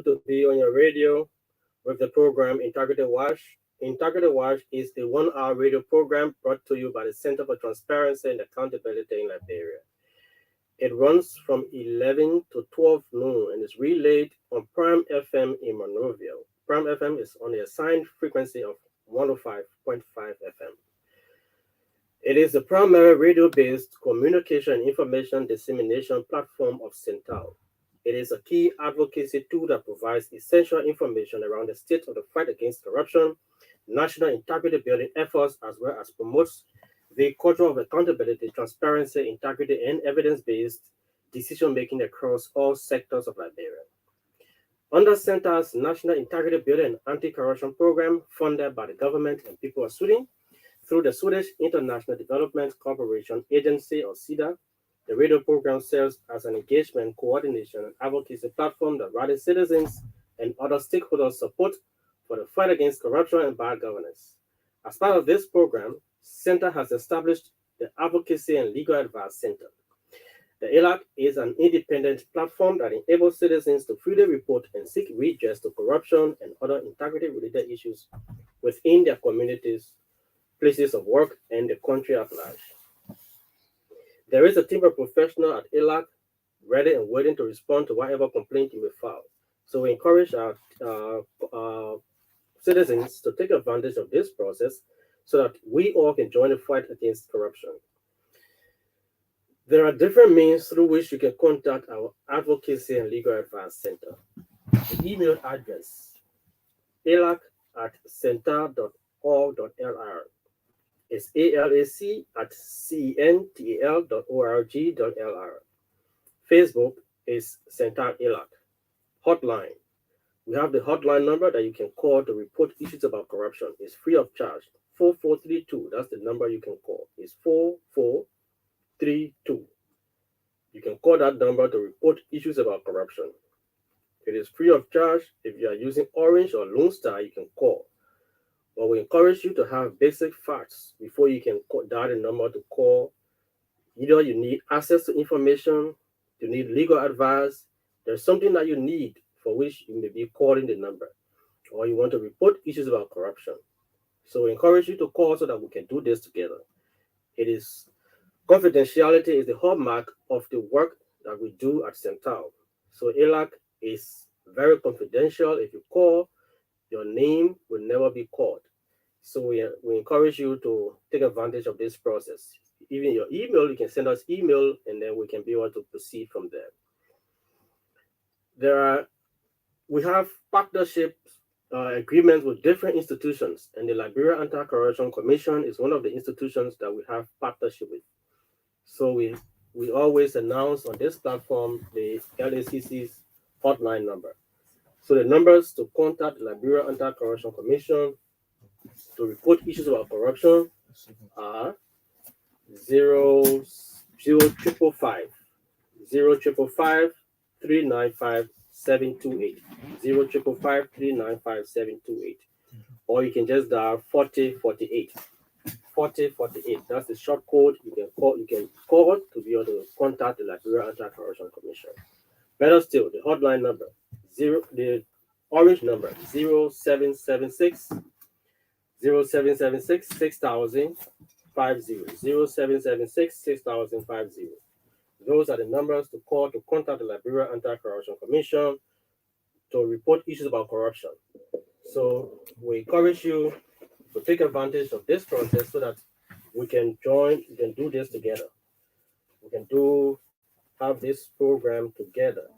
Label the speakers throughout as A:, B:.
A: good to be on your radio with the program Integrity Watch. Integrity Watch is the 1 hour radio program brought to you by the Center for Transparency and Accountability in Liberia. It runs from 11 to 12 noon and is relayed on Prime FM in Monrovia. Prime FM is on the assigned frequency of 105.5 FM. It is the primary radio-based communication and information dissemination platform of Central. It is a key advocacy tool that provides essential information around the state of the fight against corruption, national integrity building efforts, as well as promotes the culture of accountability, transparency, integrity, and evidence-based decision-making across all sectors of Liberia. Under Center's National Integrity Building and Anti-Corruption Program, funded by the government and people of Sweden, through the Swedish International Development Cooperation Agency, or SIDA, the radio program serves as an engagement, coordination, and advocacy platform that rallies citizens and other stakeholders' support for the fight against corruption and bad governance. As part of this program, Center has established the Advocacy and Legal Advice Center. The LACC is an independent platform that enables citizens to freely report and seek redress to corruption and other integrity-related issues within their communities, places of work, and the country at large. There is a team of professionals at LACC ready and waiting to respond to whatever complaint you may file. So we encourage our citizens to take advantage of this process so that we all can join the fight against corruption. There are different means through which you can contact our Advocacy and Legal Advice Center. The email address, alac@center.org.lr. It's alac@cental.org.lr. Facebook is Center LACC. Hotline. We have the hotline number that you can call to report issues about corruption. It's free of charge. 4432. That's the number you can call. It's 4432. You can call that number to report issues about corruption. It is free of charge. If you are using Orange or Lone Star, you can call. But we encourage you to have basic facts before you can dial the number to call. Either you need access to information, you need legal advice, there's something that you need for which you may be calling the number, or you want to report issues about corruption. So we encourage you to call so that we can do this together. Confidentiality is the hallmark of the work that we do at Central. So LACC is very confidential. If you call, your name will never be called. So we encourage you to take advantage of this process. Even your email, you can send us email, and then we can be able to proceed from there. We have partnerships agreements with different institutions, and the Liberia Anti-Corruption Commission is one of the institutions that we have partnership with. So we always announce on this platform the LACC's hotline number. So the numbers to contact the Liberia Anti-Corruption Commission to report issues about corruption are 0555 395 728 0555 395 728, or you can just dial 4048. 4048. That's the short code. You can call to be able to contact the Liberia Anti-Corruption Commission. Better still, the hotline number, the orange number, 0776 6050. 0776 6050. Those are the numbers to call to contact the Liberia Anti-Corruption Commission to report issues about corruption. So we encourage you to take advantage of this process so that we can do this together. We can have this program together.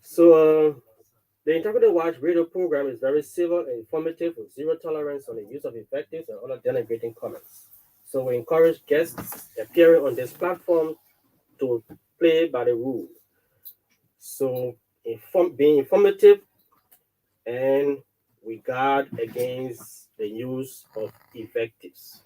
A: So the Integrity Watch radio program is very civil and informative with zero tolerance on the use of invectives and other denigrating comments. So we encourage guests appearing on this platform to play by the rules. So being informative, and we guard against the use of invectives.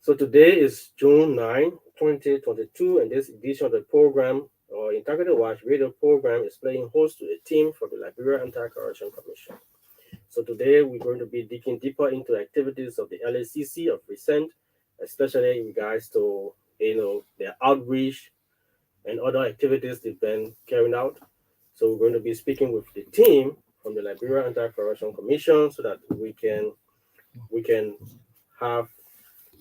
A: So today is June 9, 2022, and this edition of the program, or Integrity Watch radio program, is playing host to a team from the Liberia Anti-Corruption Commission. So today we're going to be digging deeper into activities of the LACC of recent, especially in regards to their outreach and other activities they've been carrying out. So we're going to be speaking with the team from the Liberia Anti-Corruption Commission so that we can have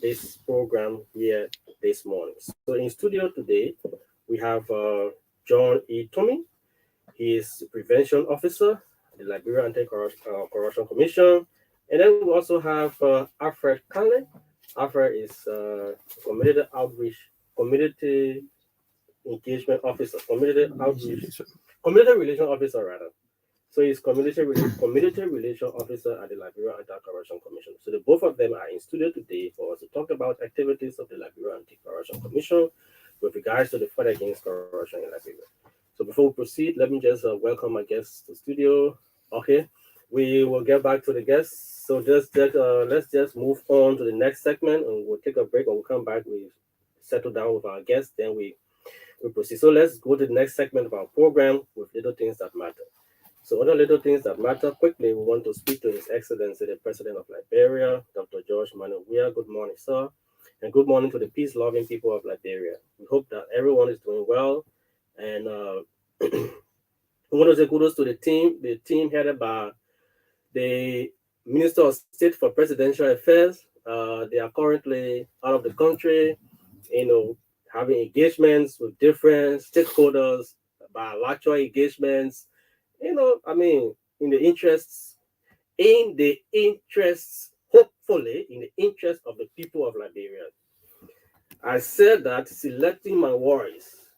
A: this program here this morning. So in studio today, we have John E. Tommy. He is the Prevention Officer at the Liberia Anti-Corruption Commission. And then we also have Alfred Canley. Alfred is Community Outreach, Community Engagement Officer, Community Relation Officer, rather. So he's Community Relation Officer at the Liberia Anti-Corruption Commission. So the both of them are in studio today for us to talk about activities of the Liberia Anti-Corruption Commission with regards to the fight against corruption in Liberia. So before we proceed, let me just welcome my guests to the studio. Okay, we will get back to the guests. So let's just move on to the next segment, and we'll take a break. When we come back, we settle down with our guests, then we proceed. So let's go to the next segment of our program with little things that matter. So other little things that matter, quickly, we want to speak to His Excellency, the President of Liberia, Dr. George Monrovia. Good morning, sir. And good morning to the peace-loving people of Liberia. We hope that everyone is doing well. And we want to say kudos to the team headed by the Minister of State for Presidential Affairs. They are currently out of the country, having engagements with different stakeholders, bilateral engagements, in the interests, hopefully, in the interest of the people of Liberia. I said that selecting my words,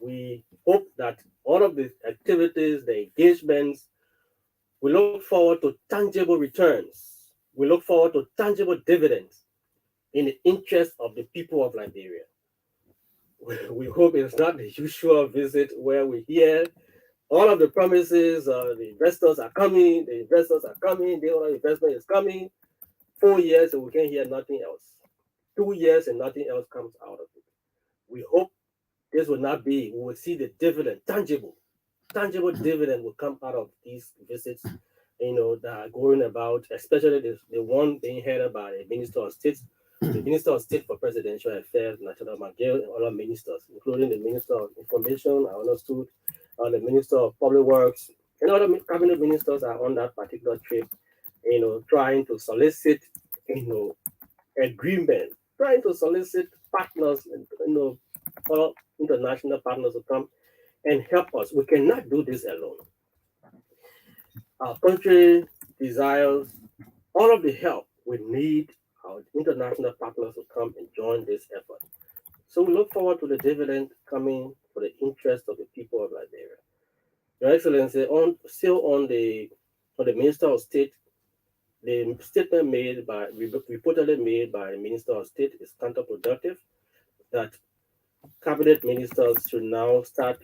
A: we hope that all of the activities, the engagements, we look forward to tangible returns. We look forward to tangible dividends in the interest of the people of Liberia. We hope it's not the usual visit where we hear all of the promises, the investors are coming, the other investment is coming. 4 years and we can hear nothing else. 2 years and nothing else comes out of it. We hope this will not be, we will see the dividend, tangible dividend will come out of these visits, that are going about, especially the one being headed by the Minister of State, the Minister of State for Presidential Affairs, National McGill, and other ministers, including the Minister of Information, I understood, the Minister of Public Works, and other cabinet ministers are on that particular trip, trying to solicit, agreement, trying to solicit partners, and, all international partners to come and help us. We cannot do this alone. Our country desires all of the help. We need our international partners to come and join this effort. So we look forward to the dividend coming for the interest of the people of Liberia. Your Excellency, on the Minister of State, the statement reportedly made by the Minister of State is counterproductive, that cabinet ministers should now start,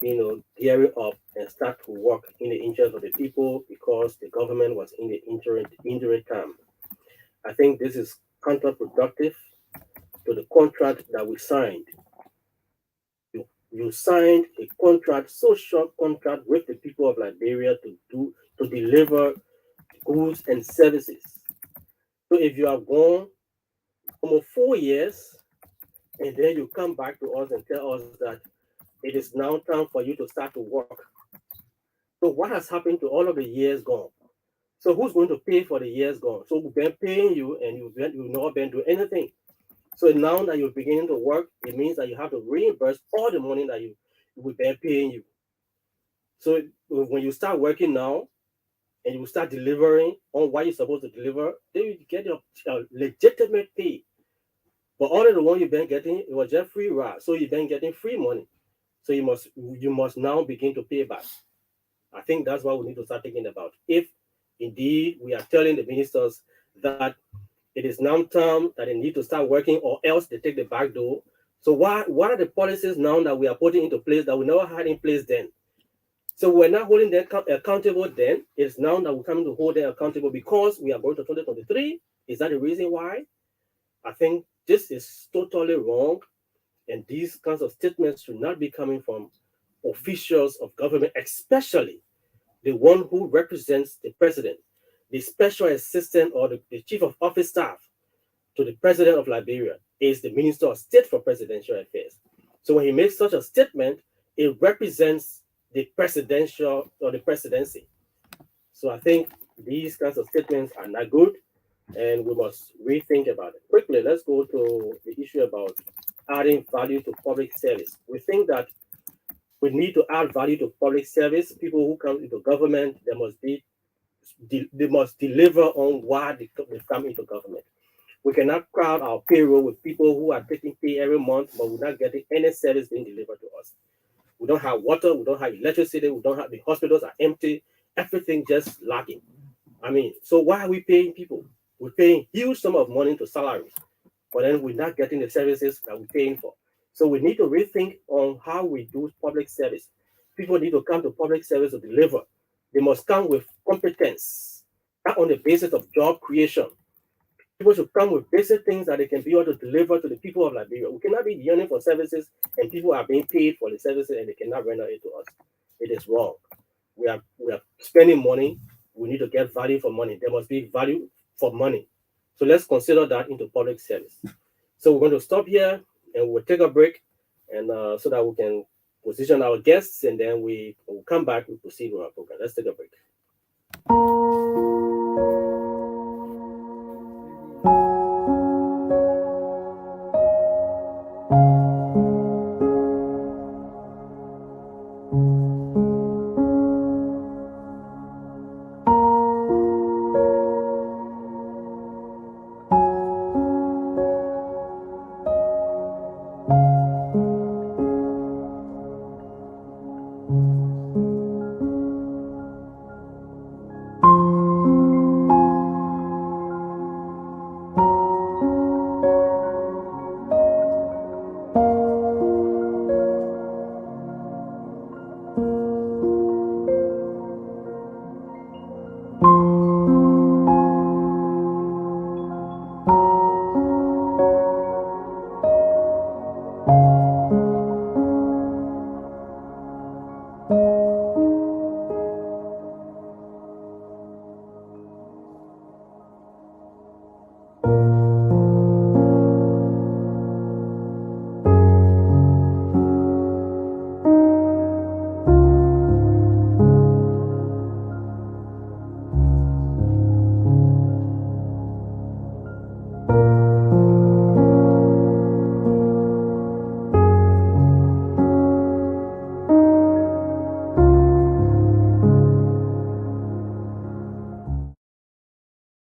A: gearing up and start to work in the interest of the people because the government was in the interim term. I think this is counterproductive to the contract that we signed. You signed a contract, social contract with the people of Liberia to deliver goods and services. So if you are gone almost 4 years, and then you come back to us and tell us that it is now time for you to start to work. So what has happened to all of the years gone? So who's going to pay for the years gone? So we've been paying you and you've not been doing anything. So now that you're beginning to work, it means that you have to reimburse all the money that we've been paying you. So when you start working now and you start delivering on what you're supposed to deliver, then you get your legitimate pay. But all of the one you've been getting, it was just free ride. So you've been getting free money. So you must now begin to pay back. I think that's what we need to start thinking about. If indeed we are telling the ministers that it is now time that they need to start working or else they take the back door. So what are the policies now that we are putting into place that we never had in place then? So we're not holding them accountable then. It's now that we're coming to hold them accountable because we are going to 2023. Is that the reason why? I think this is totally wrong. And these kinds of statements should not be coming from officials of government, especially the one who represents the president, the special assistant or the chief of office staff to the president of Liberia is the Minister of State for Presidential Affairs. So when he makes such a statement, it represents the presidential or the presidency. So I think these kinds of statements are not good, and we must rethink about it. Quickly, let's go to the issue about adding value to public service. We think that we need to add value to public service. People who come into government, they must deliver on why they come into government. We cannot crowd our payroll with people who are taking pay every month, but we're not getting any service being delivered to us. We don't have water, we don't have electricity, we don't have the hospitals are empty, everything just lacking. I mean, so why are we paying people? We're paying huge sum of money to salaries, but then we're not getting the services that we're paying for. So we need to rethink on how we do public service. People need to come to public service to deliver. They must come with competence, not on the basis of job creation. People should come with basic things that they can be able to deliver to the people of Liberia. We cannot be yearning for services and people are being paid for the services and they cannot render it to us. It is wrong. We are spending money. We need to get value for money. There must be value for money. So let's consider that into public service. So we're going to stop here and we'll take a break, and so that we can position our guests, and then we will come back and proceed with our program. Let's take a break.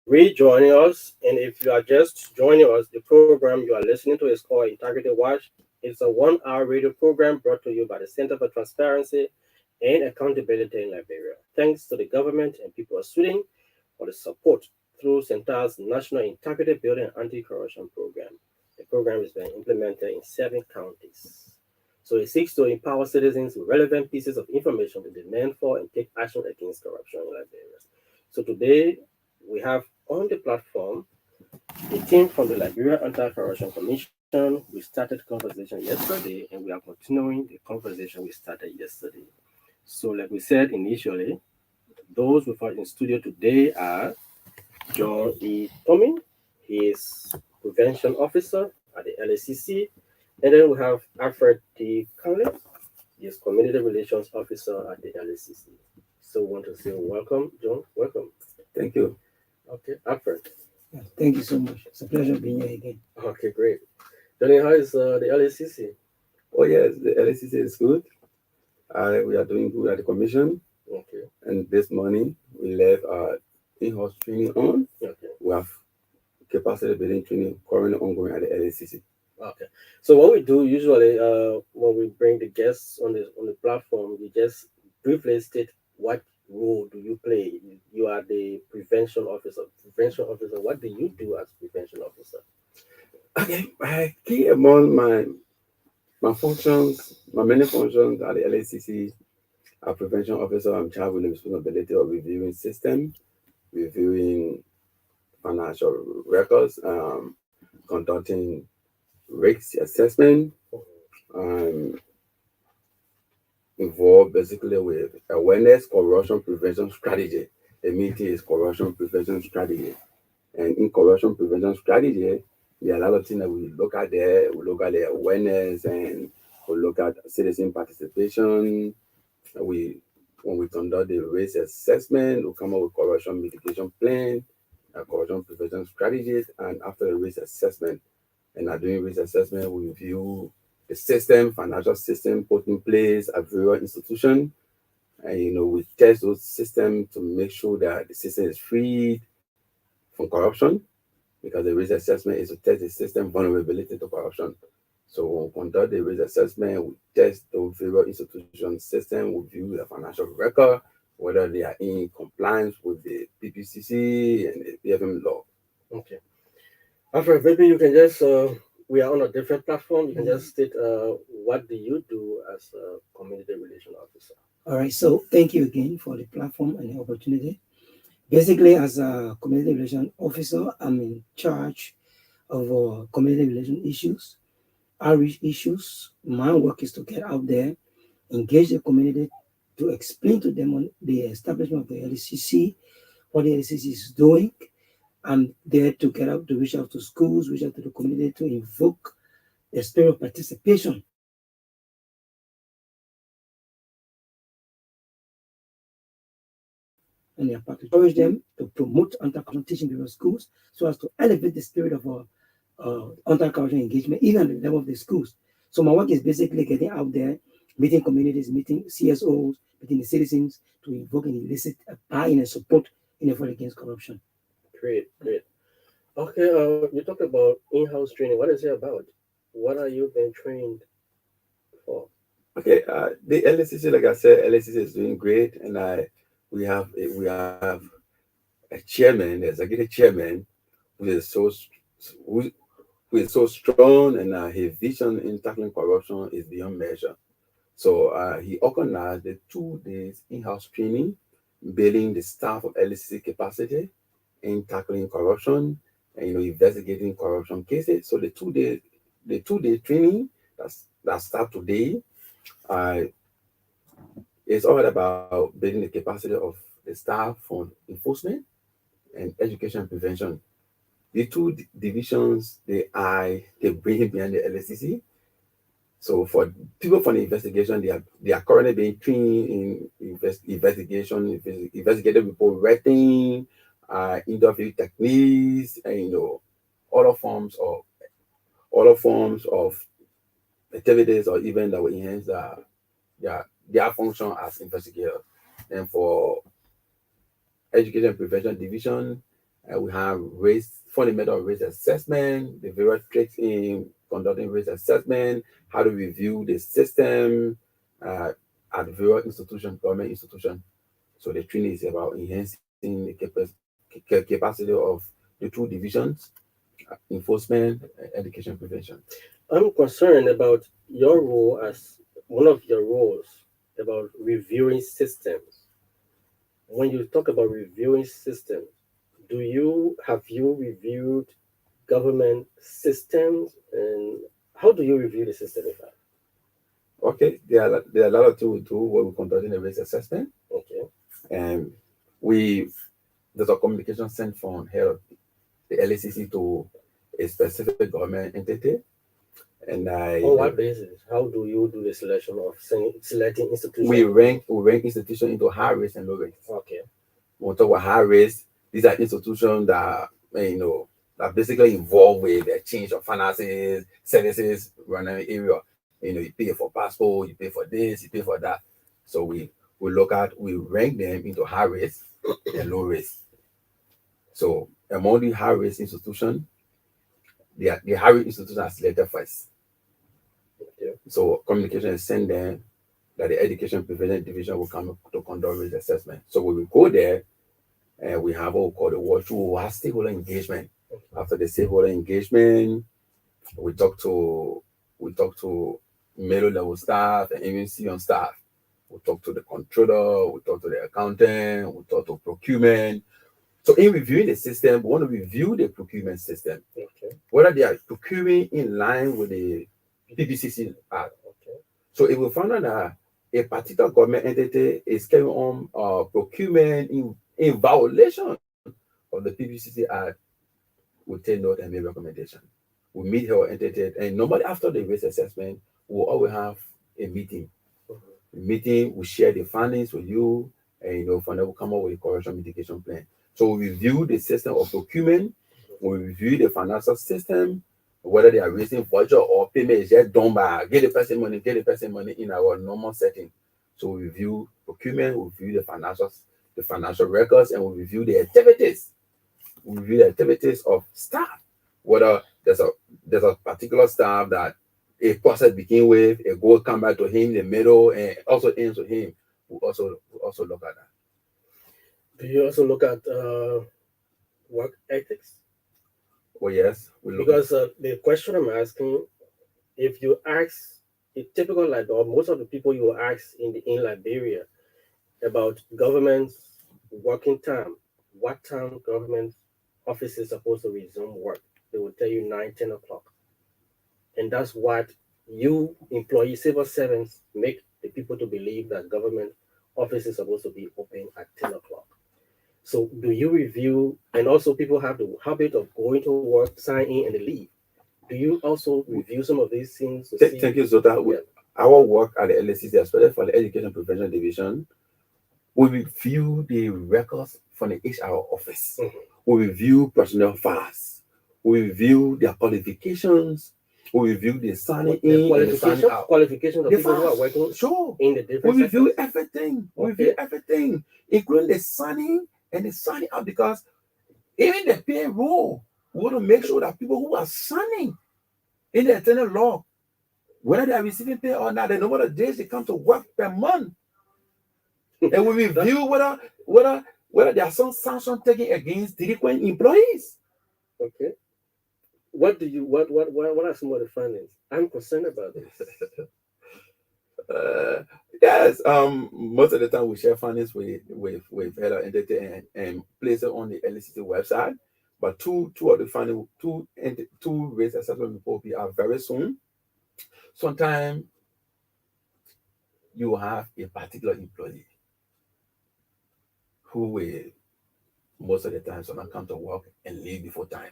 A: Rejoining us, and if you are just joining us, the program you are listening to is called Integrity Watch. It's a 1-hour radio program brought to you by the Center for Transparency and Accountability in Liberia. Thanks to the government and people of Sweden for the support through Center's National Integrity Building and Anti-Corruption Program. The program is being implemented in 7 counties. So it seeks to empower citizens with relevant pieces of information to demand for and take action against corruption in Liberia. So today we have on the platform a team from the Liberia Anti-Corruption Commission. We started conversation yesterday and we are continuing the conversation we started yesterday. So like we said initially, those with us in studio today are John E. Tommy. He is Prevention Officer at the LACC. And then we have Alfred T. Conley. He is Community Relations Officer at the LACC. So we want to say welcome, John. Welcome.
B: Thank you.
A: Okay, Alfred.
C: Yeah, thank you so much. It's a pleasure being here again.
A: Okay, great. Johnny, how is the LACC?
B: Oh, yes, the LACC is good. We are doing good at the commission.
A: Okay.
B: And this morning, we left our in-house training on.
A: Okay.
B: We have capacity building training currently ongoing at the LACC.
A: Okay. So what we do usually when we bring the guests on the platform, we just briefly state what role do you play. You are the prevention officer. Prevention officer, what do you do as prevention officer?
B: Okay, key among my functions, my many functions at the LACC, as prevention officer, I'm charged with the responsibility of reviewing system, reviewing financial records, conducting risk assessment, involved basically with awareness, corruption prevention strategy. The meeting is corruption prevention strategy. And in corruption prevention strategy, there are a lot of things that we look at there. We look at the awareness and we look at citizen participation. When we conduct the risk assessment, we come up with corruption mitigation plan, corruption prevention strategies, and after the risk assessment, and doing risk assessment, we review the system, financial system put in place at various institutions, and we test those systems to make sure that the system is free from corruption, because the risk assessment is to test the system vulnerability to corruption. So when we conduct the risk assessment, we test the various institution system, we view the financial record, whether they are in compliance with the PPCC and the PFM law.
A: Okay. Alfred, maybe you can just, we are on a different platform. You can just state what do you do as a community relation officer?
C: All right, so thank you again for the platform and the opportunity. Basically, as a community relation officer, I'm in charge of community relation issues, outreach issues. My work is to get out there, engage the community, to explain to them on the establishment of the LACC, what the LACC is doing. I'm there to get out, to reach out to schools, reach out to the community, to invoke the spirit of participation. And they are part to encourage them to promote anti-corruption teaching in schools, so as to elevate the spirit of anti-corruption engagement, even at the level of the schools. So my work is basically getting out there, meeting communities, meeting CSOs, meeting the citizens, to invoke and elicit a buy-in and support in the fight against corruption.
A: Great. Okay, you talked about in-house training. What is it about? What are you being trained for?
B: Okay, the LACC, like I said, LACC is doing great, and we have a chairman, the executive chairman, who is so strong, and his vision in tackling corruption is beyond measure. So he organized the 2 days in-house training, building the staff of LACC capacity in tackling corruption and investigating corruption cases. So the 2 day training that start today is all about building the capacity of the staff for enforcement and education prevention. The 2 divisions they bring behind the LACC. So for people from the investigation, they are currently being trained in investigation, investigative report writing, interview techniques, and other forms of activities or events that will enhance their function as investigators. And for education prevention division, we have fundamental risk assessment, the various tricks in conducting risk assessment, how to review the system at various institutions, government institutions. So the training is about enhancing the capacity of the 2 divisions, enforcement and education prevention.
A: I'm concerned about your role as one of your roles about reviewing systems. When you talk about reviewing systems, have you reviewed government systems, and how do you review the system in fact?
B: Okay, there are a lot of things we do when we're conducting a risk assessment.
A: Okay.
B: And there's a communication sent from here, the LACC, to a specific government entity. And
A: on what basis? How do you do the selection of selecting institutions?
B: We rank institutions into high risk and low risk.
A: Okay.
B: When we talk about high risk, these are institutions that that basically involved with the change of finances, services around the area. You pay for passport, you pay for this, you pay for that. So we rank them into high risk and low risk. So among the high risk institutions, the high risk institutions are selected first.
A: Okay.
B: So communication is sent them that the education prevention division will come to conduct risk assessment. So when we go there, and we have what we call the walkthrough. We have stakeholder engagement. After the stakeholder engagement, we talk to middle level staff and even senior staff. We talk to the controller, we talk to the accountant, we talk to procurement. So in reviewing the system, we want to review the procurement system.
A: Okay.
B: Whether they are procuring in line with the PPCC Act.
A: Okay.
B: So if we find out that a particular government entity is carrying on procurement in violation of the PPCC Act, we take note and make recommendation. We meet her entity, and normally after the risk assessment, we'll always have a meeting meeting, we share the findings with you, and from there we'll come up with a corruption mitigation plan. So we review the system of procurement, we review the financial system, whether they are raising voucher or payment is just done by get the person money in our normal setting. So we review procurement, we review the financial records, and we review the activities. We review the activities of staff, whether there's a particular staff that a process begin with, a goal come back to him in the middle, and also ends with him. We also look at that.
A: Do you also look at work ethics?
B: Oh yes, we look
A: Because the question I'm asking, if you ask a typical or most of the people you will ask in Liberia about government's working time, what time government office is supposed to resume work, they will tell you 9, 10 o'clock. And that's what you employees, civil servants, make the people to believe that government office is supposed to be open at 10 o'clock. So do you review, and also people have the habit of going to work, sign in, and leave. Do you also review some of these things?
B: Thank you, Zota. Yeah. Our work at the LACC, especially for the Education Prevention Division, we review the records from the HR office. Mm-hmm. We review personnel files. We review their qualifications. We review the signing in and the signing out.
A: Qualifications of people who are working in the different
B: We review everything. Okay. We review everything, including the signing and the signing out, because even the payroll, we want to make sure that people who are signing in the attendant law, whether they are receiving pay or not, they know what the days they come to work per month. And we review whether there are some sanctions taken against delinquent employees.
A: Okay. What are some of the findings? I'm concerned about this.
B: Yes. Most of the time we share findings with head of entity and place it on the LACC website. But two of the findings, two risk assessment reports are very soon. Sometimes you have a particular employee who will most of the time sometimes come to work and leave before time.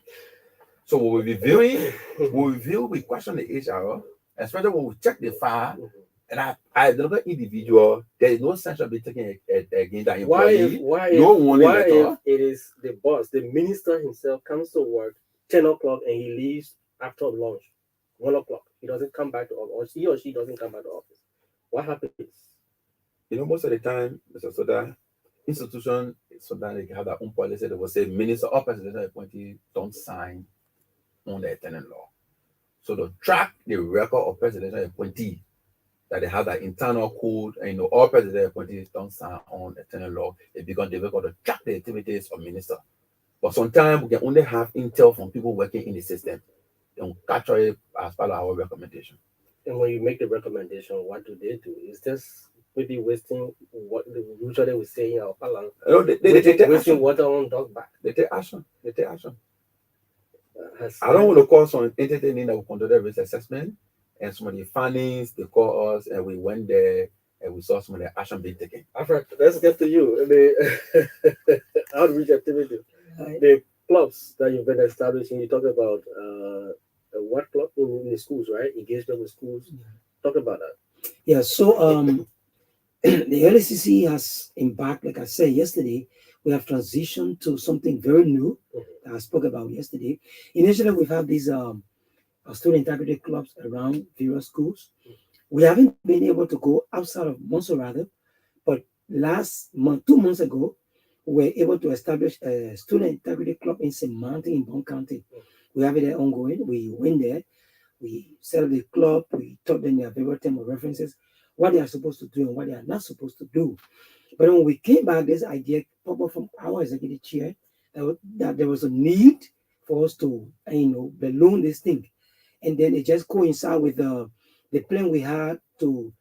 B: So when we review, we question the HR, especially when we check the file, and I look at individual, there is no sanction be taken against that employee.
A: Why if it is the boss, the minister himself comes to work 10 o'clock and he leaves after lunch, 1 o'clock. He doesn't come back to office, or he or she doesn't come back to office. What happens?
B: Most of the time, Mr. Soda, institution, sometimes they have their own policy. They will say minister or presidential appointee don't sign on the attendant law. So to track the record of presidential appointee, that they have that internal code, and all presidential appointees don't sign on the attendant law, it becomes difficult to track the activities of minister. But sometimes we can only have intel from people working in the system and capture it as part of our recommendation.
A: And when you make the recommendation, what do? Is this maybe wasting what usually we say in our parlance?
B: They
A: wasting water on dog back.
B: They take action. I don't want to call some entertaining that we conducted risk assessment, and some of the findings, they call us, and we went there and we saw some of the action being taken.
A: Alfred, let's get to you. The outreach activity, the clubs that you've been establishing. You talked about what club in the schools, right? Engagement with schools. Yeah. Talk about that.
C: Yeah. So the LACC has embarked, like I said yesterday, we have transitioned to something very new that I spoke about yesterday. Initially, we have these student integrity clubs around various schools. We haven't been able to go outside of Monrovia, but last month, 2 months ago, we were able to establish a student integrity club in St. Martin in Bon County. We have it there ongoing. We went there, we set up the club, we taught them their favorite term of references, what they are supposed to do and what they are not supposed to do. But when we came back, this idea popped up from our executive chair that there was a need for us to, balloon this thing. And then it just coincided with the plan we had to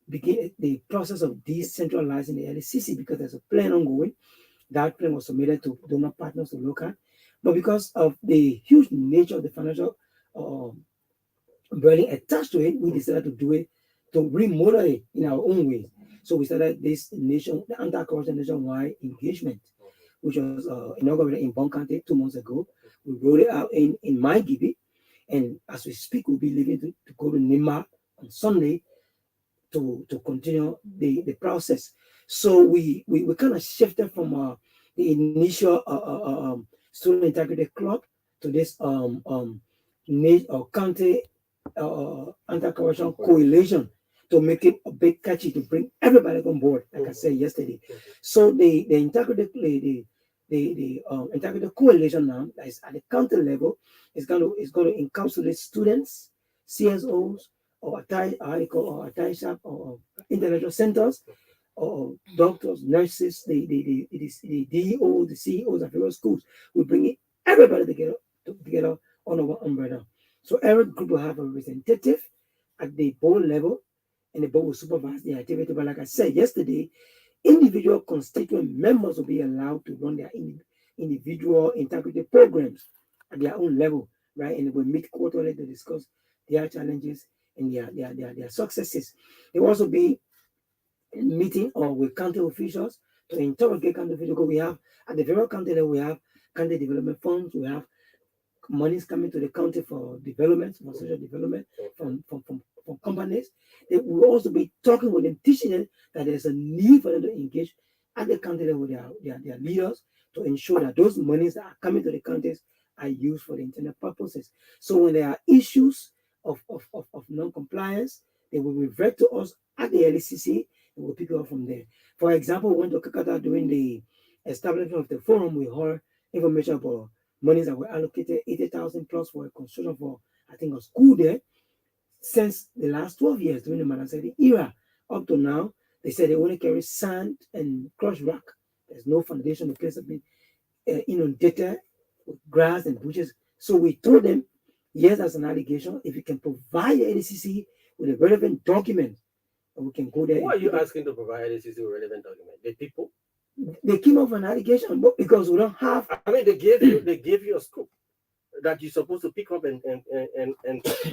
C: begin the process of decentralizing the LACC, because there's a plan ongoing. That plan was submitted to donor partners to look at. But because of the huge nature of the financial burden attached to it, we decided to do it, to remodel it in our own way. So we started this the anti-corruption nationwide engagement, which was inaugurated in Bon County 2 months ago. We rolled it out in my Gibi, and as we speak, we'll be leaving to go to Nima on Sunday to continue the process. So we kind of shifted from the initial student integrity club to this county anti-corruption coalition, to make it a big catchy, to bring everybody on board, like I said yesterday. So the integrity integrity coalition now that is at the county level is going to encapsulate students, CSOs, or attach or intellectual centers, or doctors, nurses, the DEO, the CEOs of various schools. We bring everybody together under one umbrella. So every group will have a representative at the board level, and the board will supervise the activity. But like I said yesterday, individual constituent members will be allowed to run their individual integrity programs at their own level, right? And they will meet quarterly to discuss their challenges and their successes. They will also be meeting with county officials to interrogate county officials, because we have at the various county level, we have county development funds, we have monies coming to the county for development, for social development, from companies. They will also be talking with them, teaching them that there's a need for them to engage at the county level with their leaders, to ensure that those monies that are coming to the counties are used for the intended purposes. So when there are issues of non-compliance, they will revert to us at the LACC, and we'll pick it up from there. For example, we went to Kakata during the establishment of the forum. We heard information about monies that were allocated, 80,000 plus for a construction for, I think, a school there. Since the last 12 years, during the Manasari era, up to now, they said they only carry sand and crushed rock. There's no foundation. The place has been inundated with grass and bushes. So we told them, yes, that's an allegation. If you can provide the LACC with a relevant document, we can go there.
A: Who are you asking to provide LACC with relevant document? The people?
C: They came up with an allegation, but because we don't have.
A: I mean, they gave you a scoop that you're supposed to pick up, and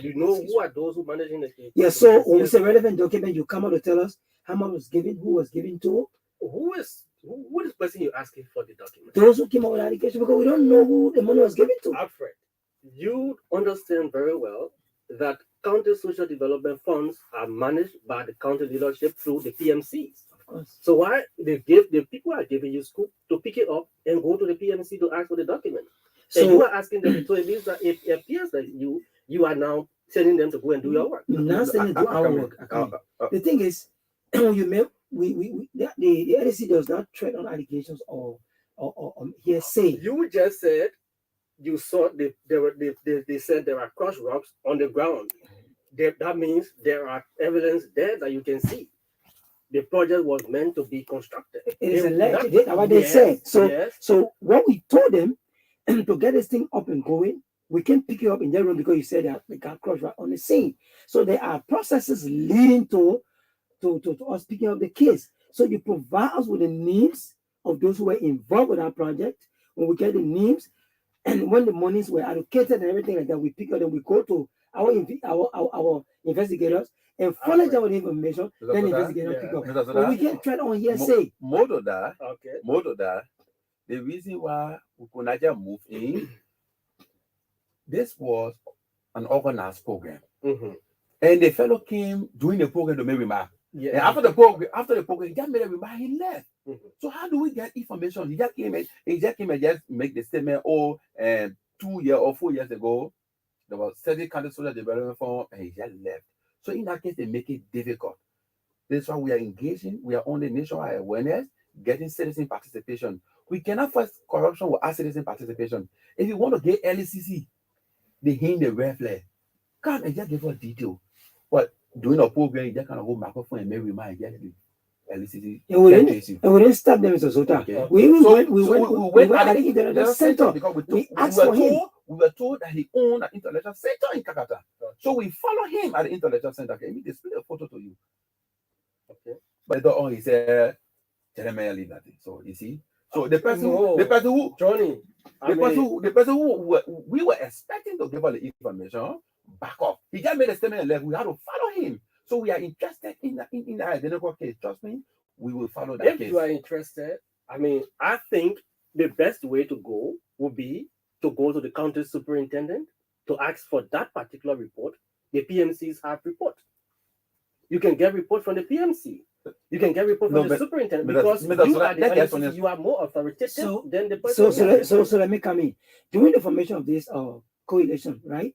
A: you know who are those who managing the.
C: Yeah, so when we say relevant document, you come out to tell us how much was given, who was given to.
A: Who is the person you're asking for the document?
C: Those who came out with allegation, because we don't know who the money was given to.
A: Alfred, you understand very well that county social development funds are managed by the county leadership through the PMCs.
C: Of course.
A: So why the people are giving you scoop to pick it up and go to the PMC to ask for the document? So and you are asking them. So it means that it appears that you are now telling them to go and do your work.
C: Not saying to do our work. The thing is, you may the LAC does not tread on allegations or hearsay.
A: You just said you saw they said there are crushed rocks on the ground. That means there are evidence there that you can see. The project was meant to be constructed.
C: It is alleged. That's what they said. So what we told them, to get this thing up and going, we can pick you up in that room because you said that we got crushed right on the scene. So there are processes leading to us picking up the case. So you provide us with the names of those who were involved with our project. When we get the names, and when the monies were allocated and everything like that, we pick up and we go to our investigators and follow them with information. Then investigators pick up. But we get tried on hearsay.
B: More to that, the reason why Ukunaja moved in, this was an organized program. Mm-hmm. And the fellow came doing the program to make remark. Yeah. And after the program, he just made a remark, he left. Mm-hmm. So how do we get information? He just came and just make the statement, 2 years or 4 years ago, there was 30 county social development fund, and he just left. So in that case, they make it difficult. That's why we are engaging, we are on the nationwide awareness, getting citizen participation. We cannot fight corruption without citizen participation. If you want to get LACC, they hang the red flag. Come and just give us detail. But doing a program, you just kind of hold microphone and make remarks, just LACC. And
C: we didn't stop them, Mr. Zota. Okay. We went at the intellectual center because we were told that he owned an intellectual center in Kakata. So we follow him at the intellectual center. Okay, let me display a photo to you. Okay. But he said, Jeremiah leave that thing. So you see. So the person who we were expecting to give us the information back up. He just made a statement and left. We had to follow him. So we are interested in the identical case. Trust me, we will follow that case.
A: If you are interested, I think the best way to go would be to go to the county superintendent to ask for that particular report. The PMCs have report. You can get report from the PMC. You can get report from the superintendent because you are the LACC, you are more authoritative than the person.
C: So let me come in. During the formation of this coalition, right?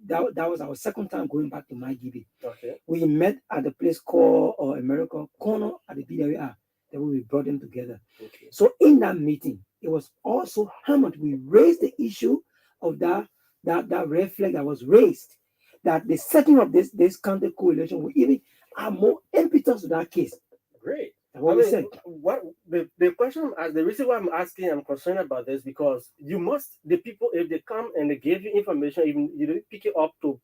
C: That was our second time going back to MyGB.
A: Okay.
C: We met at the place called America Corner at the BWR. Then we brought them together.
A: Okay.
C: So in that meeting, it was also hammered. We raised the issue of that red flag that was raised, that the setting of this counter coalition will even add more impetus to that case.
A: Great.
C: What we said.
A: What the question, the reason why I'm asking, I'm concerned about this because the people, if they come and they give you information, even you don't pick it up to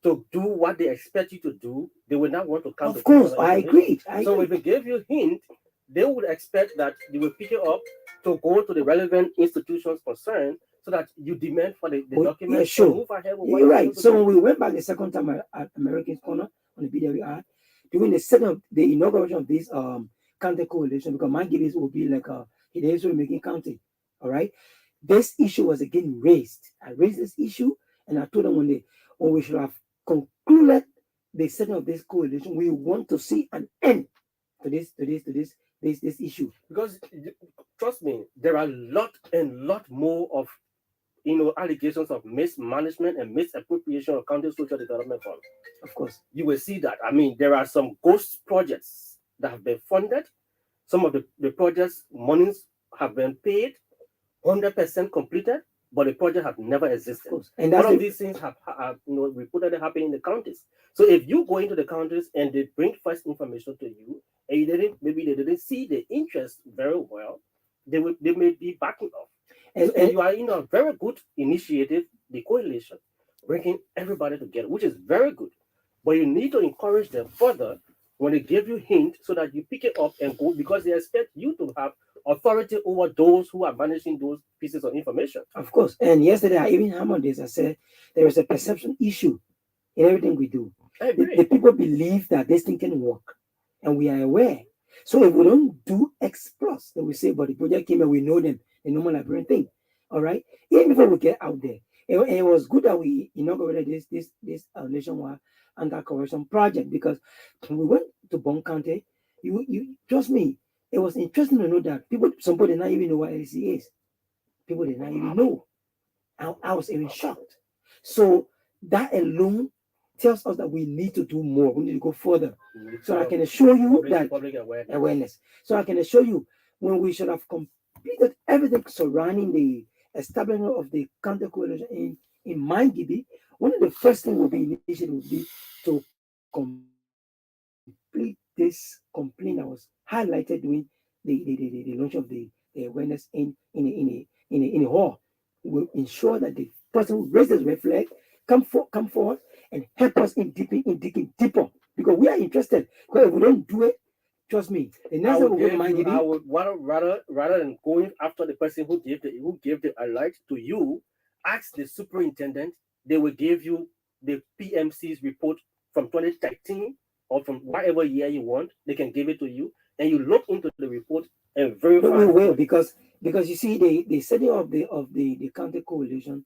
A: do what they expect you to do, they will not want to come.
C: Of course, I agree.
A: So if they give you a hint, they would expect that you will pick it up to go to the relevant institutions concerned, so that you demand for the document.
C: Yeah, sure.
A: Move ahead with
C: You're right. So when we went back the second time at American Corner on the BWR, during the setting of the inauguration of this county coalition, because my givers will be like Hideyoshi making county. All right. This issue was again raised. I raised this issue and I told them when we should have concluded the setting of this coalition, we want to see an end to this issue.
A: Because trust me, there are lot more of allegations of mismanagement and misappropriation of county social development funds.
C: Of course.
A: You will see that. I mean, there are some ghost projects that have been funded. Some of the projects, monies have been paid, 100% completed, but the project have never existed. And all of these things have reportedly happening in the counties. So if you go into the counties and they bring first information to you, and maybe they didn't see the interest very well, they may be backing off. And you are in a very good initiative, the coalition, bringing everybody together, which is very good. But you need to encourage them further when they give you hint so that you pick it up and go, because they expect you to have authority over those who are managing those pieces of information.
C: Of course. And yesterday I even hammered this. I said there is a perception issue in everything we do. The people believe that this thing can work, and we are aware. So if we don't do X plus, then we say, but the project came and we know them, the normal librarian thing. All right. Even before we get out there, it was good that we inaugurated this nationwide anti-corruption project, because when we went to Bon County, you trust me, it was interesting to know that some people did not even know what LACC is. People did not even know. I was even shocked. So that alone tells us that we need to do more. We need to go further. So I can assure you that
A: public
C: awareness. So I can assure you, when we should have completed everything surrounding the establishment of the counter coalition in MindGB, one of the first things will be to complete this complaint that was highlighted during the launch of the awareness in a hall. We'll ensure that the person who raises the red flag come forward and help us in digging deeper, because we are interested. Because if we don't do it, trust me, the next time we go to MindGB,
A: I would rather than going after the person who gave the alert to you, ask the superintendent. They will give you the PMC's report from 2013 or from whatever year you want. They can give it to you, and you look into the report and verify.
C: We will, because you see, the setting of the counter coalition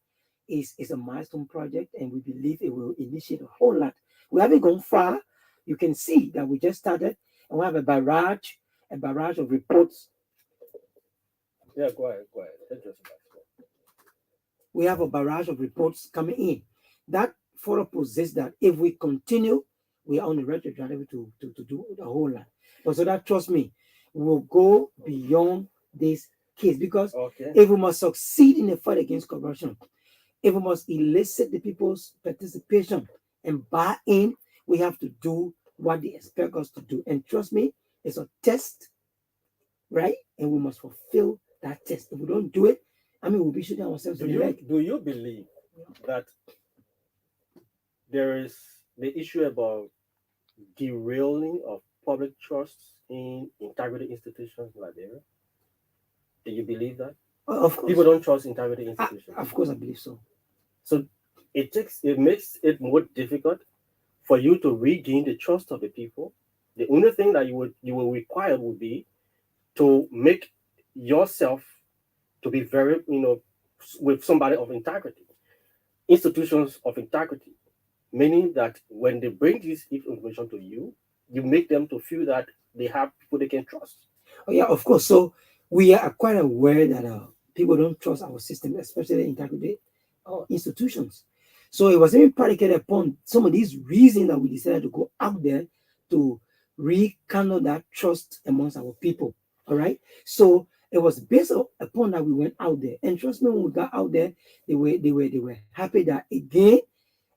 C: is a milestone project, and we believe it will initiate a whole lot. We haven't gone far. You can see that we just started, and we have a barrage of reports.
A: Yeah, go ahead.
C: We have a barrage of reports coming in. That further possesses that if we continue, we are on the right trajectory to do a whole lot. But so that, trust me, we'll go beyond this case, because if we must succeed in the fight against corruption, if we must elicit the people's participation and buy in, we have to do what they expect us to do. And trust me, it's a test, right? And we must fulfill that test. If we don't do it, we'll be shooting ourselves in the leg.
A: Do you believe that there is the issue about derailing of public trust in integrity institutions in Liberia? Do you believe that?
C: Of course.
A: People don't trust integrity institutions.
C: Of course, I believe so.
A: So it makes it more difficult for you to regain the trust of the people. The only thing that you will require would be to make yourself to be very, with somebody of integrity, institutions of integrity. meaning that when they bring this information to you, you make them to feel that they have people they can trust.
C: Oh, yeah, of course. So we are quite aware that people don't trust our system, especially integrity institutions. So it was even predicated upon some of these reasons that we decided to go out there to rekindle that trust amongst our people. All right. So it was based upon that we went out there. And trust me, when we got out there, they were happy that again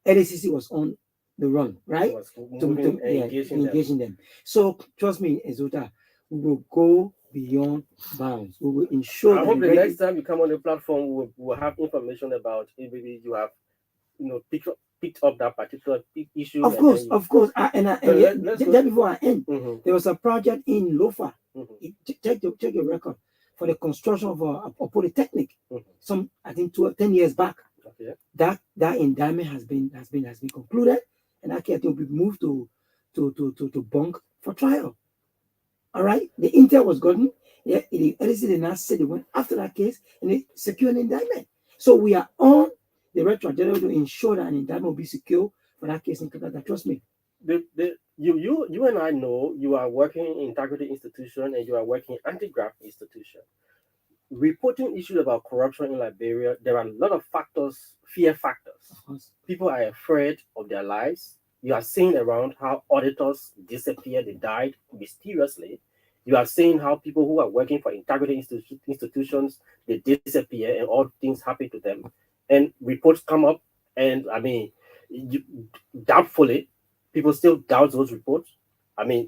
C: LACC was on the run, right? Engaging them. So trust me, Zota, we will go beyond bounds. We will ensure.
A: I hope the next time you come on the platform, we'll have information about if maybe you have, picked up that particular issue.
C: Of course. Just before I end, there was a project in Lofa. Check your record for the construction of a polytechnic. Some, I think, 10 years back. Okay. That indictment has been concluded, and that case will be moved to Bunk for trial. All right, the intel was gotten. Yeah, the LACC did not say they went after that case and they secured an indictment. So we are on the right trajectory to ensure that an indictment will be secure for that case in Canada. Trust me.
A: You and I know you are working in integrity institution and you are working in anti-graft institution. Reporting issues about corruption in Liberia, there are a lot of factors, fear factors. People are afraid of their lives. You are seeing around how auditors disappear, they died mysteriously. You are seeing how people who are working for integrity institutions, they disappear and all things happen to them. And reports come up, and doubtfully, people still doubt those reports.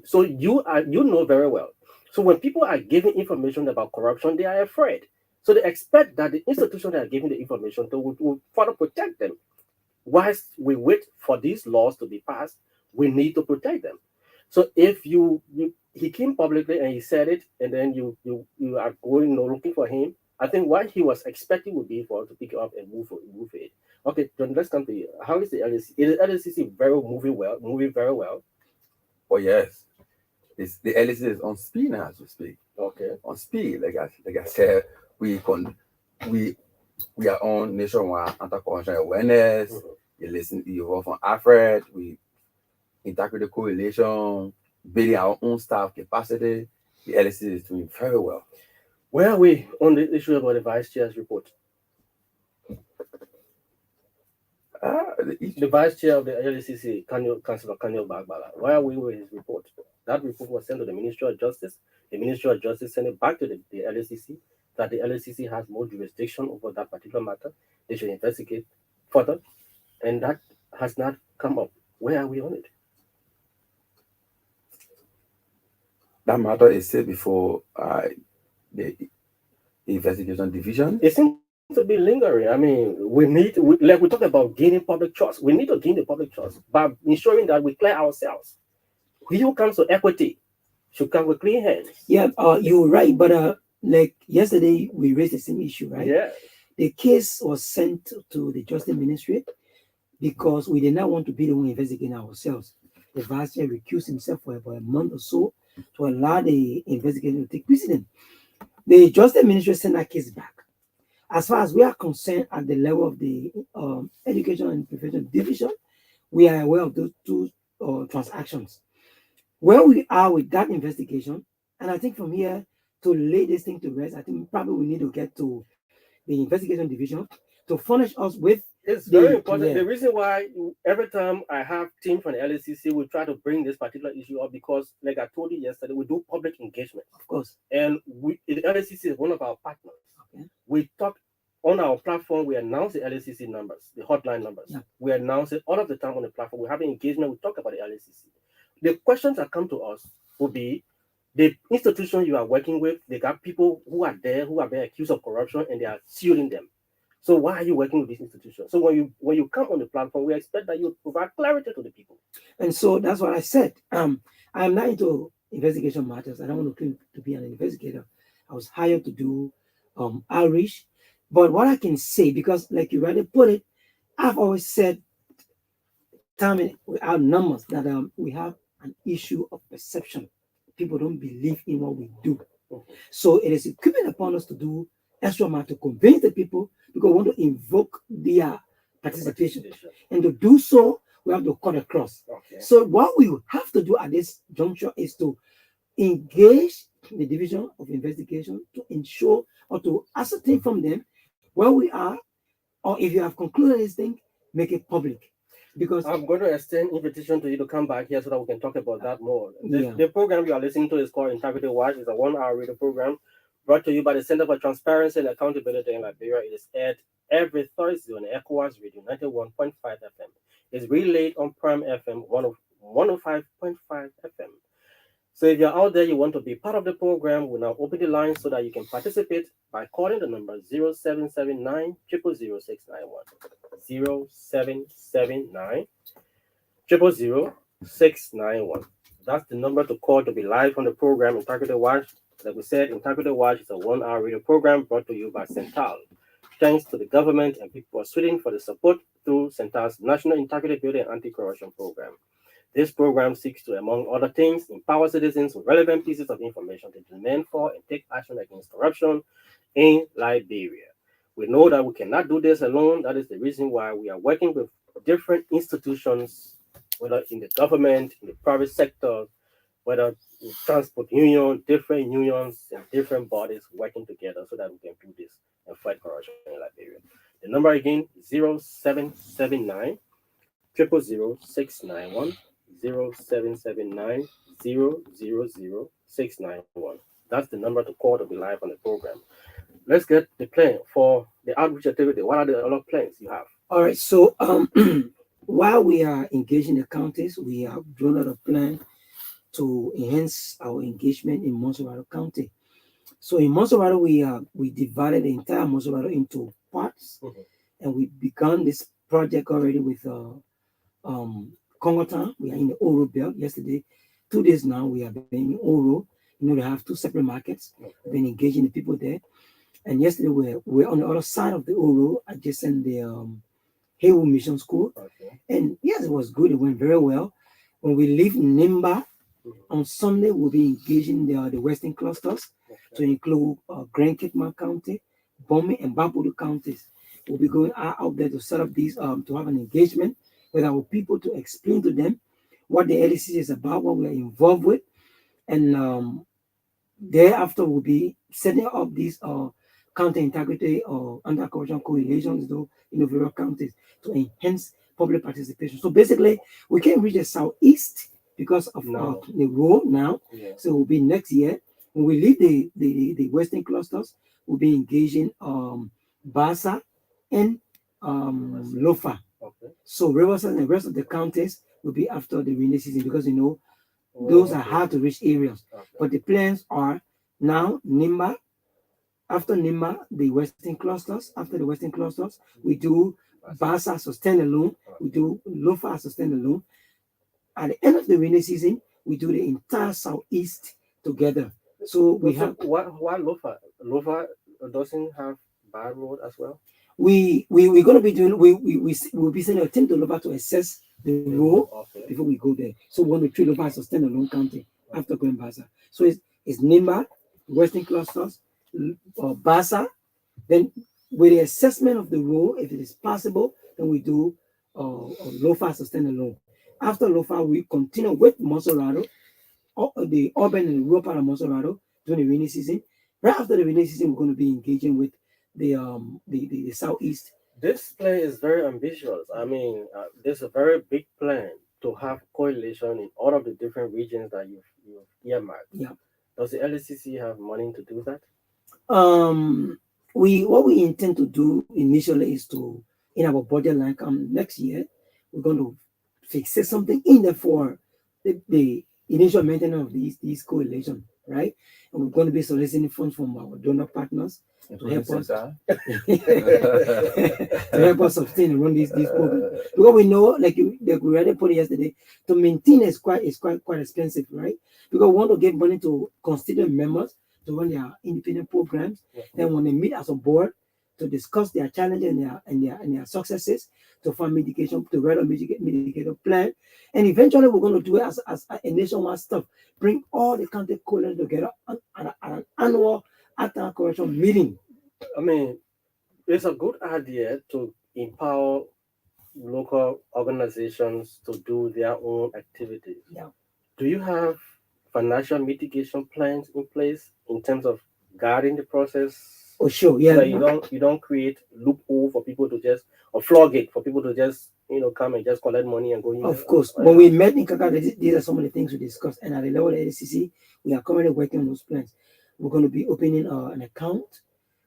A: So you know very well. So when people are giving information about corruption, they are afraid. So they expect that the institution that are giving the information to will further protect them. Whilst we wait for these laws to be passed, we need to protect them. So if he came publicly and he said it, and then you are going looking for him, I think what he was expecting would be for to pick it up and move it. Okay, John, let's come to you. How is the LACC? Is the LACC moving very well?
B: Oh yes. The LACC is on speed now as we speak.
A: Okay.
B: On speed, like I said, we are on nationwide anti-corruption awareness. You work on AFRED. We integrate the correlation, building our own staff capacity. The LACC is doing very well.
A: Where are we on the issue about the vice chair's report? The vice chair of the LACC, Councillor Kanyo Bagbala. Where are we with his report? That report was sent to the Ministry of Justice. The Ministry of Justice sent it back to the LACC, that the LACC has more jurisdiction over that particular matter. They should investigate further. And that has not come up. Where are we on it?
B: That matter is still before the investigation division.
A: It seems to be lingering. We talk about gaining public trust. We need to gain the public trust by ensuring that we clear ourselves. He who comes to equity should come with clean hands.
C: Yeah, you're right. But like yesterday, we raised the same issue, right?
A: Yeah.
C: The case was sent to the Justice Ministry because we did not want to be the one investigating ourselves. The vice chair recused himself for about a month or so to allow the investigation to take precedence. The Justice Ministry sent that case back. As far as we are concerned at the level of the Education and Prevention Division, we are aware of those two transactions. Where we are with that investigation, and I think from here to lay this thing to rest, I think probably we need to get to the investigation division to furnish us with.
A: It's very important. The reason why every time I have team from the LACC, we try to bring this particular issue up because, like I told you yesterday, we do public engagement.
C: Of course.
A: And the LACC is one of our partners. Okay. We talk on our platform, we announce the LACC numbers, the hotline numbers. Yeah. We announce it all of the time on the platform. We have an engagement, we talk about the LACC. The questions that come to us will be, the institution you are working with, they got people who are there, who are being accused of corruption, and they are suing them. So why are you working with this institution? So when you come on the platform, we expect that you provide clarity to the people.
C: And so that's what I said. I'm not into investigation matters. I don't want to claim to be an investigator. I was hired to do outreach. But what I can say, because like you rightly put it, I've always said, time without numbers, that we have an issue of perception. People don't believe in what we do. So it is incumbent upon us to do extra mile to convince the people, because we want to invoke their participation. And to do so, we have to cut across.
A: Okay.
C: So what we have to do at this juncture is to engage the Division of Investigation to ensure or to ascertain from them where we are, or if you have concluded this thing, make it public. Because
A: I'm going to extend invitation to you to come back here so that we can talk about that more.
C: Yeah.
A: The program you are listening to is called Integrity Watch. It's a 1-hour radio program brought to you by the Center for Transparency and Accountability in Liberia. It is aired every Thursday on ECOWAS Radio 91.5 FM. It's relayed on Prime FM 105.5 FM. So if you're out there, you want to be part of the program, we'll now open the line so that you can participate by calling the number 0779 000 691. 0779 000 691. That's the number to call to be live on the program Integrity Watch. Like we said, Integrity Watch is a 1-hour radio program brought to you by Central. Thanks to the government and people of Sweden for the support through Central's National Integrity Building and Anti-Corruption Program. This program seeks to, among other things, empower citizens with relevant pieces of information to demand for and take action against corruption in Liberia. We know that we cannot do this alone. That is the reason why we are working with different institutions, whether in the government, in the private sector, whether in transport union, different unions and different bodies working together so that we can do this and fight corruption in Liberia. The number again, 0779 000 691. 0779 000 691. That's the number to call to be live on the program. Let's get the plan for the outreach activity. What are the other plans you have?
C: all right, so while we are engaging the counties, we have drawn out a plan to enhance our engagement in Monrovia County. So in Monrovia, we divided the entire Monrovia into parts, and we began this project already with Congotown. We are in the Oro belt yesterday. 2 days now, we have been in Oro. You know, they have 2 separate markets. We've been engaging the people there. And yesterday, we're on the other side of the Oro, adjacent the Haywood Mission School. And yes, it was good. It went very well. When we leave Nimba on Sunday, we'll be engaging the Western clusters to include Grand Kitman County, Bomi, and Babudu counties. We'll be going out there to set up these, to have an engagement with our people to explain to them what the LACC is about, what we are involved with. And thereafter, we'll be setting up these counter integrity or anti-corruption coalitions in various counties to enhance public participation. So basically, we can't reach the southeast because of the road now. So it will be next year. When we leave the Western clusters, we'll be engaging Basa and Lofa. So Riverside and the rest of the counties will be after the rainy season because those are hard to reach areas. But the plans are now Nimba. After Nimba, the Western clusters. After the Western clusters, we do Basa as a standalone. We do Lofa as a standalone. At the end of the rainy season, we do the entire southeast together. So we have.
A: Why Lofa? Lofa doesn't have bad road as well.
C: We're going to be doing. We'll be sending a team to Lofa to assess the road before we go there. So we're going to treat Lofa as a standalone county after going Basa. So it's Nimba, Western clusters, Basa. Then with the assessment of the road, if it is possible, then we do Lofa as a standalone. After Lofa, we continue with Monserrado, the urban and rural part of Monserrado during the rainy season. Right after the rainy season, we're going to be engaging with the southeast.
A: This plan is very ambitious. I mean, there's a very big plan to have coalition in all of the different regions that you've earmarked.
C: Yeah.
A: Does the LACC have money to do that?
C: What we intend to do initially is to, in our budget line come next year, we're going to fix something in there for the initial maintenance of these coalition, right? And we're going to be soliciting funds from our donor partners to help us sustain and run these programs. Because we know, like we already put it yesterday, to maintain is quite expensive, right? Because we want to give money to constituent members to run their independent programs. Then when they meet as a board to discuss their challenges and their successes, to find mitigation, to write a mitigator plan. And eventually we're going to do it as a nationwide stuff. Bring all the county coalitions together at an annual anti-corruption meeting.
A: I mean, it's a good idea to empower local local organizations to do their own activities.
C: Yeah.
A: Do you have financial mitigation plans in place in terms of guarding the process?
C: Oh, sure.
A: So
C: Yeah.
A: that you don't create loophole for people to just, or floodgate for people to just come and just collect money and go in.
C: Of course. When we met in Kaka, these are some of the things we discussed. And at the level of LACC, we are currently working on those plans. We're going to be opening an account.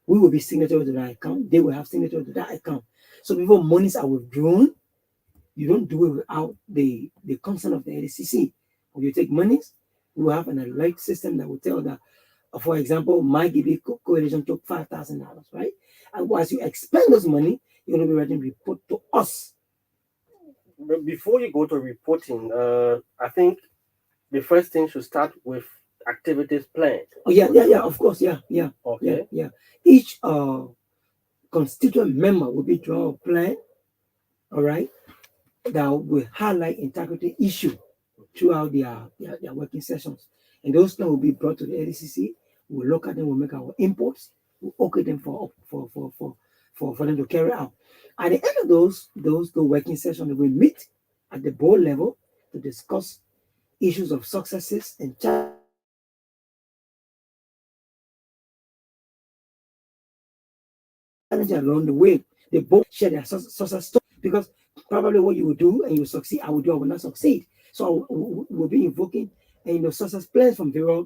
C: We will be signatory to that account. They will have signatory to that account. So before monies are withdrawn, you don't do it without the consent of the LACC. When you take monies, we will have an alert system that will tell that, for example, my GB coalition took $5,000, right? And once you expend those money, you're going to be ready to report to us.
A: But before you go to reporting, I think the first thing should start with activities planned.
C: Oh, yeah, of course, yeah.
A: Okay.
C: Yeah. Each constituent member will be drawn a plan, all right, that will highlight integrity issue throughout their working sessions. And those plans will be brought to the LACC. We'll look at them, we'll make our imports, we'll okay them for them to carry out. At the end of those working sessions, we meet at the board level to discuss issues of successes and challenges along the way. They both share their success story, because probably what you will do and you will succeed, I will do, I will not succeed. So we'll be invoking success plans from various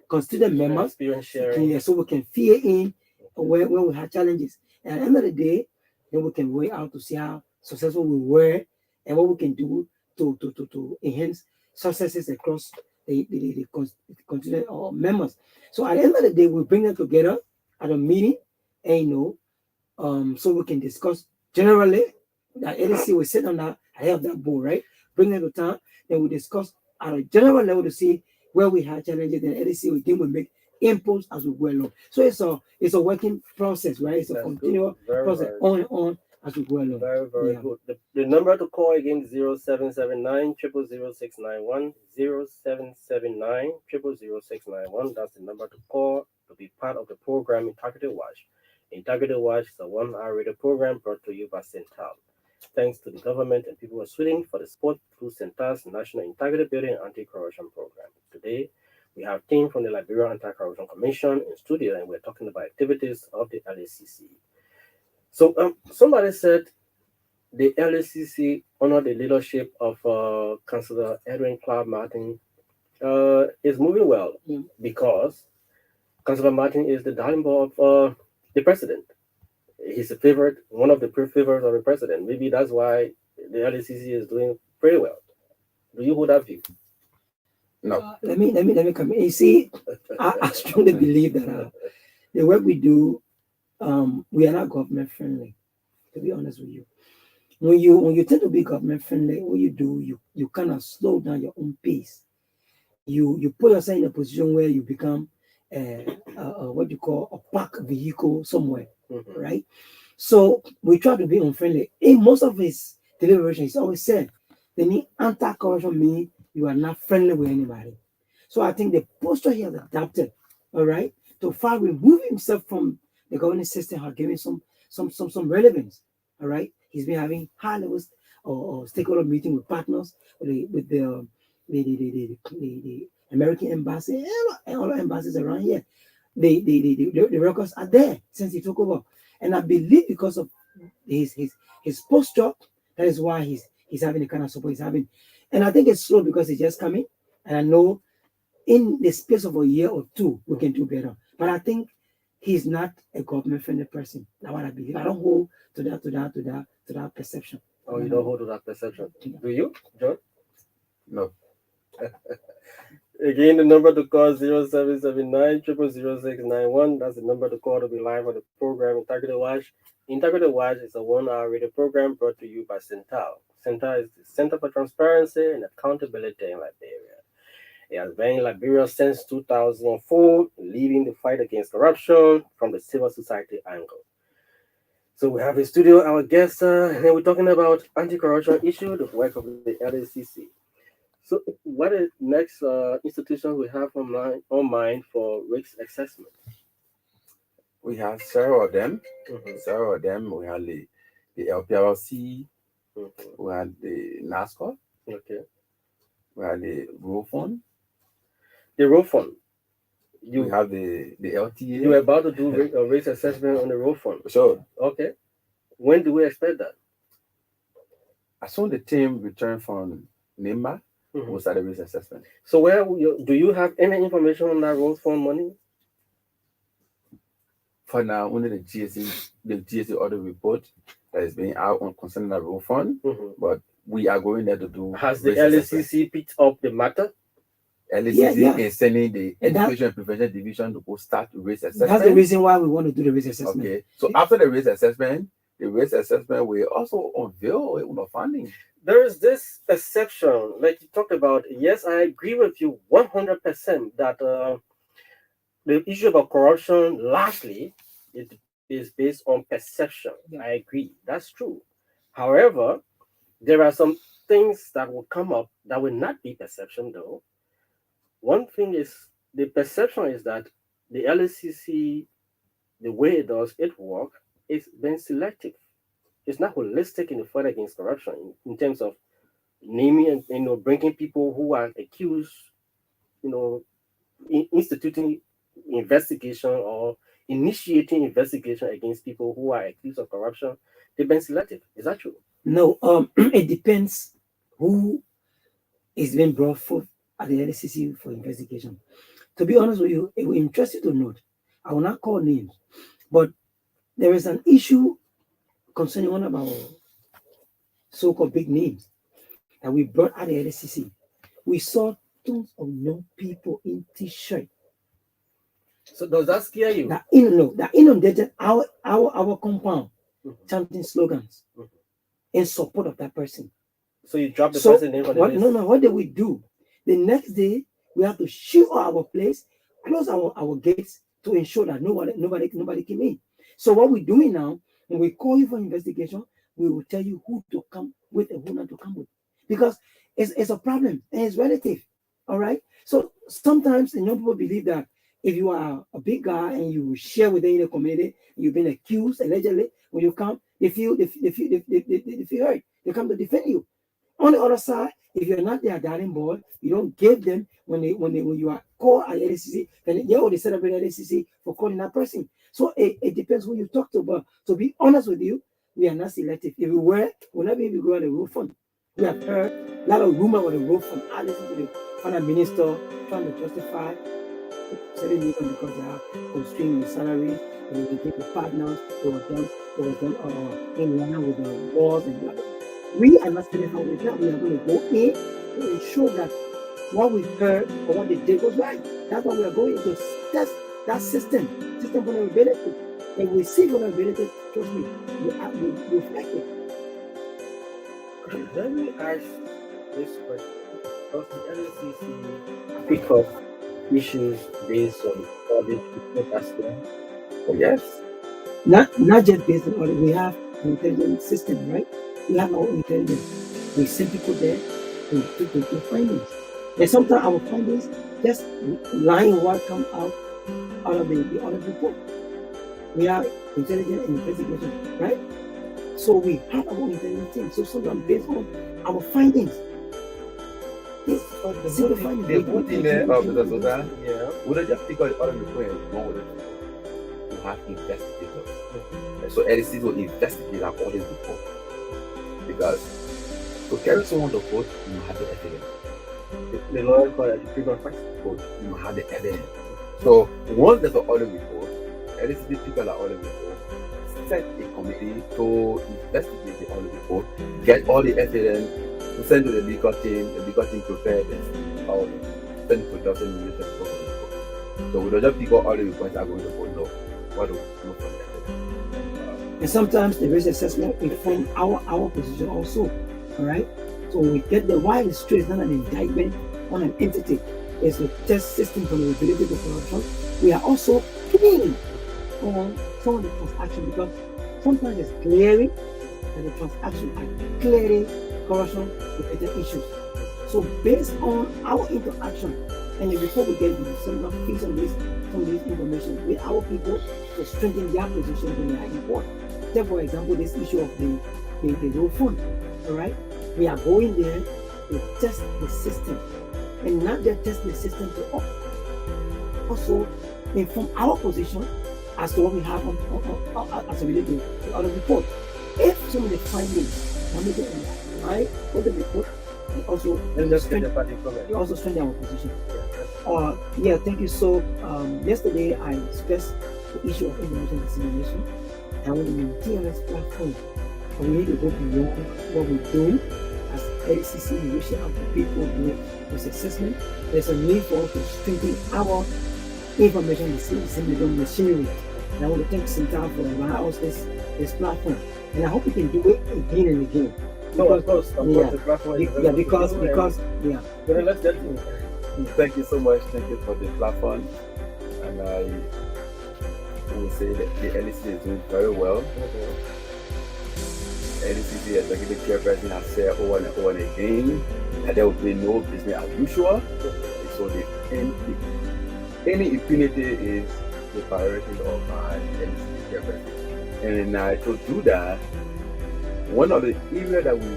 C: constituent members.
A: Experience sharing.
C: Yeah, so we can fear in where we have challenges. And at the end of the day, then we can weigh out to see how successful we were and what we can do to enhance successes across the constituent members. So at the end of the day, we bring them together at a meeting, and so we can discuss generally. That LAC will sit on that head of that board, right? Bring them to town, then we discuss at a general level to see where we have challenges, and LAC will make inputs as we go along. So it's a working process, right? It's a continual process, on and on as we go along.
A: Very, very good. The number to call again is 0779 0000691, 0779 0000691. That's the number to call to be part of the program Integrity Watch. Integrity Watch is a 1-hour radio program brought to you by Central. Thanks to the government and people of Sweden for the support through Cental's National Integrity Building and Anti-Corruption Program. Today, we have a team from the Liberia Anti-Corruption Commission in studio, and we're talking about activities of the LACC. So somebody said the LACC, under the leadership of Councillor Edwin Clark Martin, is moving well because Councillor Martin is the darling boy of the president. He's a favorite, one of the favorites of the president. Maybe that's why the LACC is doing pretty well. Do you hold that view?
B: No.
C: Let me come in. You see, I strongly believe that the work we do, we are not government friendly. To be honest with you, when you tend to be government friendly, what you do, you kind of slow down your own pace. You put yourself in a position where you become what you call a park vehicle somewhere, right? So we try to be unfriendly. In most of his deliberations, he always said, the need anti-corruption means you are not friendly with anybody. So I think the posture he has adapted, all right, to far remove himself from the governing system has given some relevance, all right. He's been having high levels or stakeholder meeting with partners, with the American embassy and all the embassies around here. The records are there since he took over, and I believe because of his posture, that is why he's having the kind of support he's having. And I think it's slow because it's just coming, and I know in the space of a year or two we can do better. But I think he's not a government-friendly person. That's what I believe. I don't hold to that perception.
A: Oh, you don't hold to that perception. Do you, John?
B: No.
A: Again, the number to call 0779 0000691. That's the number to call to be live on the program Integrity Watch. Integrity Watch is a 1-hour radio program brought to you by Cental. Cental is the Center for Transparency and Accountability in Liberia. It has been in Liberia since 2004, leading the fight against corruption from the civil society angle. So we have in studio our guest, and we're talking about anti-corruption issue, the work of the LACC. So what is next institutions we have on mind for risk assessment?
B: We have several of them. We have the LPRC, we had the NASCO,
A: Okay.
B: we had the road fund,
A: The road fund.
B: we have the LTA.
A: You were about to do a risk assessment on the road fund.
B: Sure.
A: Okay. When do we expect that?
B: As soon as the team returned from NIMBA, we'll start the risk assessment.
A: So do you have any information on that road fund money?
B: For now, only the GSA audit report that is being out on concerning the road fund, but we are going there to do.
A: Has the LACC picked up the matter?
B: LACC is sending the Education and Prevention Division to go start the risk assessment.
C: That's the reason why we want to do the risk assessment.
B: Okay. So after the risk assessment will also unveil the funding.
A: There is this perception, like you talked about. Yes, I agree with you 100% that the issue about corruption largely it is based on perception. I agree. That's true. However, there are some things that will come up that will not be perception, though. One thing is the perception is that the LACC, the way it does its work, is being selective. It's not holistic in the fight against corruption in terms of naming and bringing people who are accused, instituting investigation or initiating investigation against people who are accused of corruption. They've been selective. Is that true?
C: No, it depends who is being brought forth at the LACC for investigation. To be honest with you, it will interest you to note. I will not call names, but there is an issue concerning one of our so-called big names that we brought at the LACC. We saw tons of young people in T-shirt.
A: So does that scare you?
C: That inundated our compound, chanting slogans in support of that person.
A: So you dropped the person name on the list?
C: No. What did we do? The next day, we have to shield our place, close our gates to ensure that nobody came in. So what we're doing now, when we call you for investigation, we will tell you who to come with and who not to come with. Because it's a problem and it's relative. All right? So sometimes the young people believe that if you are a big guy and you share within the community, you've been accused allegedly, when you come, they feel hurt. They come to defend you. On the other side, if you're not their darling boy, you don't give them when you are called at LACC, then they celebrate LACC for calling that person. So it depends who you talk to. But to be honest with you, we are not selective. If we were, we'll not be able to go on the road fund. We have heard a lot of rumor about the road fund. I listen to the finance minister trying to justify certain income because they have constrained salary and they take the partners. They were done in line with the laws and blah, blah. We are not satisfied with that. We are going to go in to ensure that what we heard or what they did was right. That's why we are going to test that system vulnerability. And we see vulnerability, trust me, we reflect it.
A: Let me ask this question. Does the LACC pick up issues based on audit report as well?
B: Oh, yes.
C: Not just based on audit. We have an intelligence system, right? We have our intelligence. We send people there to do findings. And sometimes our findings just lying what come out of the audit report. We have intelligence and investigation, right? So we have our intelligence team. So sometimes based on our findings.
B: The good thing there, Mr. Zota, we don't just pick out the audit report and go with it. We have investigators. So LACC will investigate our audit report. Because to carry someone to court, you have the evidence.
A: The lawyer call it the prima facie
B: court, you have the evidence. So once there's an audit report, LACC pick out the audit report, set a committee to investigate the audit report, get all the evidence, to send to the legal team prepare this, or send it to Justice Minister to the report. So we don't just pick out all the reports that are going to court, no. What do we look for the evidence?
C: And sometimes the risk assessment inform our position also. All right. So we get the why is true. It's not an indictment on an entity. It's a test system vulnerability to corruption. We are also keen on some of the transaction because sometimes it's glaring that the transaction are clearly corruption related issues. So based on our interaction and before we get some of these information with our people to strengthen their position when they are in court. Take for example this issue of the road fund. All right, we are going there to test the system, and not just test the system to also inform our position as to what we have as a related to our report. If some of the findings are made in line with the report, and also you also strengthen our position. Yeah, thank you. So yesterday I stressed the issue of information dissemination, and we maintain this platform. And we need to go beyond what we do as LACC, reaching out to people doing this assessment. There's a need for us to strengthen our information dissemination machinery. And I want to thank Sinta for allowing us this platform. And I hope we can do it again and again.
A: No, of course, the platform is
C: because
A: let's get to it.
B: Thank you so much. Thank you for the platform. And I will say that the LACC is doing very well. LACC executive chairperson has said over and over and again that there will be no business as usual. So any impunity is the priority of our LACC chairperson. And to do that, one of the areas that we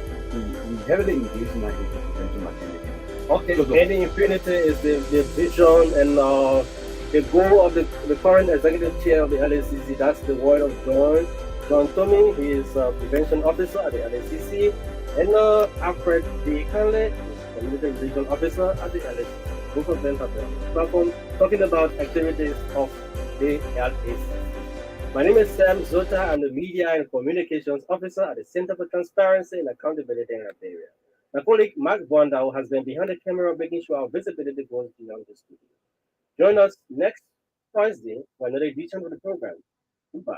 B: heavily engage in is the prevention mechanism.
A: Okay, so any impunity is the vision and the goal of the current executive chair of the LACC. That's the word of John Tommy. He is prevention officer at the LACC, and Alfred D. Canley is community relation officer at the LACC. Both of them have the platform talking about activities of the LACC. My name is Sam Zota. I'm the Media and Communications Officer at the Center for Transparency and Accountability in Liberia. My colleague Mark Bondau has been behind the camera making sure our visibility goes beyond the studio. Join us next Thursday for another edition of the program. Goodbye.